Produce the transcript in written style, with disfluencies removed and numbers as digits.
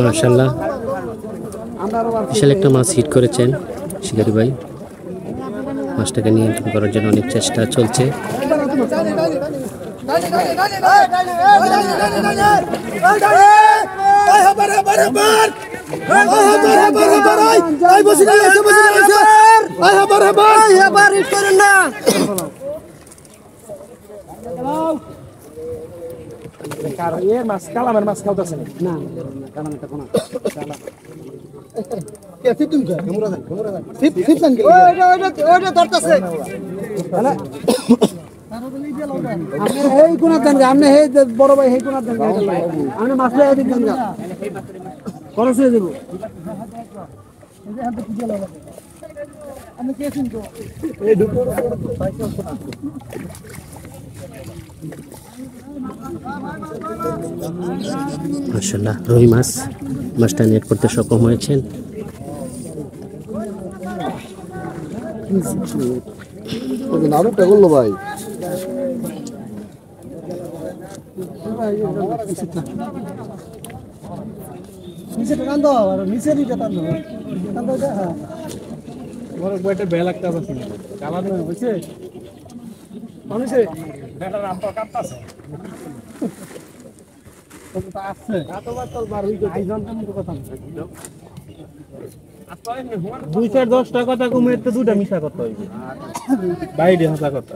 মাশাআল্লাহ বিশাল একটা মাছ হিট করেছেন শিকারি ভাই। মাছটাকে নিয়ন্ত্রণ করার জন্য অনেক চেষ্টা চলছে। বড় ভাই আমি মাছ খরচ হয়ে দেবো মাশাআল্লাহ রুই মাছ, মাছটা নেট করতে সক্ষম হয়েছেন। নাটকটা করলো ভাই নিচে টান দাও আর নিচে দিকে টান দাও টান দাও হ্যাঁ বড় বইটা বেল লাগতে আছে কালার না হইছে মানুষে বেটার আমটা কাটতাছে তো আছে কতবার তোর বার হইছে আইজন তো কথা না 2-10 টাকা কথা কমে তো দুটা মিছা করতে হইবে বাইরে হাসা কথা